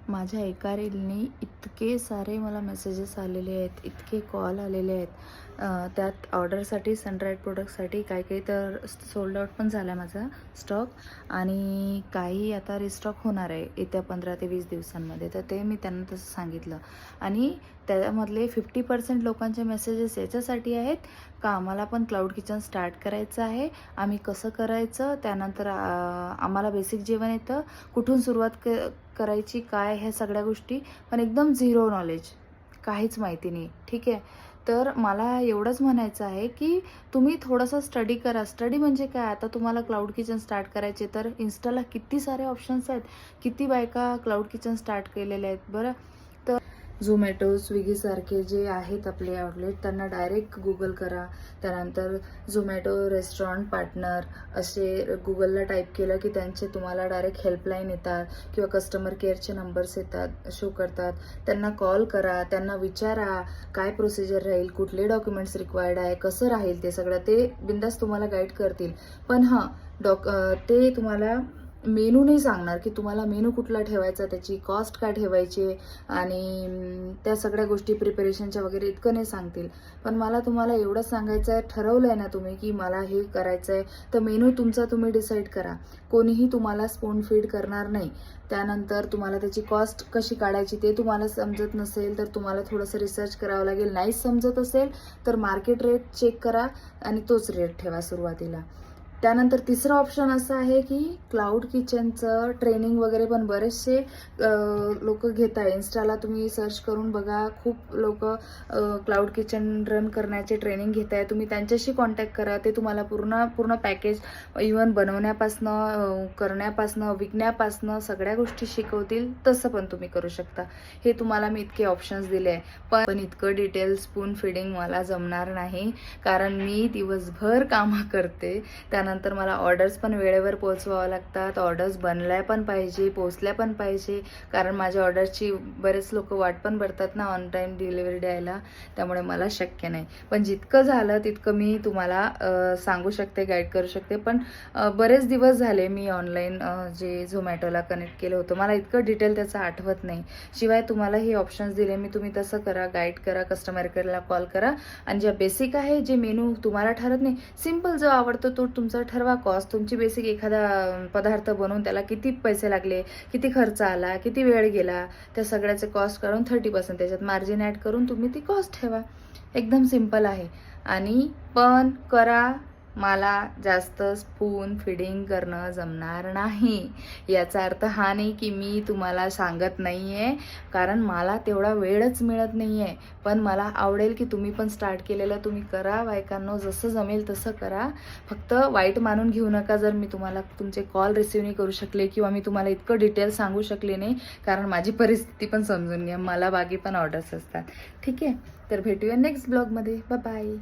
माझ्या एका रीलनी इतके सारे मला मेसेजेस आलेले आहेत, इतके कॉल आलेले आहेत. त्यात ऑर्डरसाठी सनराईज प्रोडक्टसाठी काही तर सोल्ड आउट पण झाला आहे माझा स्टॉक, आणि काही आता रिस्टॉक होणार आहे येत्या 15 ते 20 दिवसांमध्ये. तर ते मी त्यांना तसं सांगितलं. आणि त्यामधले 50% लोकांचे मेसेजेस याच्यासाठी आहेत का आम्हाला पण क्लाउड किचन स्टार्ट करायचं आहे, आम्ही कसं करायचं, त्यानंतर आम्हाला बेसिक जेवण येतं, कुठून सुरुवात करायची, काय, ह्या सगळ्या गोष्टी, पण एकदम झिरो नॉलेज, काहीच माहिती नाही. ठीक आहे. तर मला एवढंच म्हणायचं आहे की तुम्ही थोडंसं स्टडी करा. स्टडी म्हणजे काय, आता तुम्हाला क्लाउड किचन स्टार्ट करायचे तर इन्स्टाला किती सारे ऑप्शन्स आहेत, किती बायका क्लाउड किचन स्टार्ट केलेले आहेत बरं. तर झोमॅटो, स्विगीसारखे जे आहेत आपले आउटलेट, त्यांना डायरेक्ट गुगल करा. त्यानंतर झोमॅटो रेस्टॉरंट पार्टनर असे गुगलला टाईप केलं की त्यांचे तुम्हाला डायरेक्ट हेल्पलाईन येतात किंवा कस्टमर केअरचे नंबर्स येतात, शो करतात. त्यांना कॉल करा, त्यांना विचारा काय प्रोसिजर राहील, कुठले डॉक्युमेंट्स रिक्वायर्ड आहे, कसं राहील, ते सगळं ते बिंदास तुम्हाला गाईड करतील. पण हां, ते तुम्हाला मेनू नाही सांगणार की तुम्हाला मेनू कुठला ठेवायचा, त्याची कॉस्ट काय ठेवायची, आणि त्या सगळ्या गोष्टी प्रिपरेशनच्या वगैरे इतकं नाही सांगतील. पण मला तुम्हाला एवढंच सांगायचं आहे, ठरवलं आहे ना तुम्ही की मला हे करायचं आहे, तर मेनू तुमचा तुम्ही डिसाईड करा. कोणीही तुम्हाला स्पून फीड करणार नाही. त्यानंतर तुम्हाला त्याची कॉस्ट कशी काढायची ते तुम्हाला समजत नसेल तर तुम्हाला थोडंसं रिसर्च करावं लागेल. नाहीच समजत असेल तर मार्केट रेट चेक करा आणि तोच रेट ठेवा सुरुवातीला. त्यानंतर तिसरं ऑप्शन असं आहे की क्लाउड किचनचं ट्रेनिंग वगैरे पण बरेचसे लोक घेत आहे. इन्स्टाला तुम्ही सर्च करून बघा, खूप लोक क्लाउड किचन रन करण्याचे ट्रेनिंग घेत आहे. तुम्ही त्यांच्याशी कॉन्टॅक्ट करा, ते तुम्हाला पूर्ण पॅकेज इवन बनवण्यापासनं, करण्यापासनं, विकण्यापासनं सगळ्या गोष्टी शिकवतील. तसं पण तुम्ही करू शकता. हे तुम्हाला मी इतके ऑप्शन्स दिले आहे. पण इतकं डिटेल स्पून फिडिंग मला जमणार नाही, कारण मी दिवसभर कामं करते. त्यानंतर मला ऑर्डर्स पण वेळेवर पोहोचवावं लागतात. ऑर्डर्स बनल्या पण पाहिजे, पोहोचल्या पण पाहिजे, कारण माझ्या ऑर्डरची बरेच लोक वाट पण बघतात ना ऑन टाईम डिलिव्हरी द्यायला. त्यामुळे मला शक्य नाही. पण जितकं झालं तितकं मी तुम्हाला सांगू शकते, गाईड करू शकते. पण बरेच दिवस झाले मी ऑनलाईन जे झोमॅटोला कनेक्ट केलं होतं, मला इतकं डिटेल त्याचं आठवत नाही. शिवाय तुम्हाला हे ऑप्शन्स दिले मी, तुम्ही तसं करा, गाईड करा, कस्टमर केअरला कॉल करा. आणि ज्या बेसिक आहे, जे मेनू तुम्हाला ठरत नाही, सिम्पल जो आवडतो तो तुमचा ठरवा. कॉस्ट तुमची बेसिक, एखादा पदार्थ बनवून त्याला किती पैसे लागले, किती खर्च आला, किती वेळ गेला, त्या सगळ्याचे कॉस्ट काढून 30% त्याच्यात मार्जिन ॲड करून तुम्ही ती कॉस्ट ठेवा. एकदम सिम्पल आहे. आणि पण करा, मला जास्त स्पून फिडिंग करणं जमणार नाही. याचा अर्थ हा नाही की मी तुम्हाला सांगत नाही आहे, कारण मला तेवढा वेळच मिळत नाही आहे. पण मला आवडेल की तुम्ही पण स्टार्ट केलेलं तुम्ही करा. बायकांनो, जसं जमेल तसं करा. फक्त वाईट मानून घेऊ नका जर मी तुम्हाला तुमचे कॉल रिसीव नाही करू शकले किंवा मी तुम्हाला इतकं डिटेल सांगू शकले नाही, कारण माझी परिस्थिती पण समजून घ्या, मला बाकी पण ऑर्डर्स असतात. ठीक आहे. तर भेटूया नेक्स्ट ब्लॉगमध्ये. Bye bye.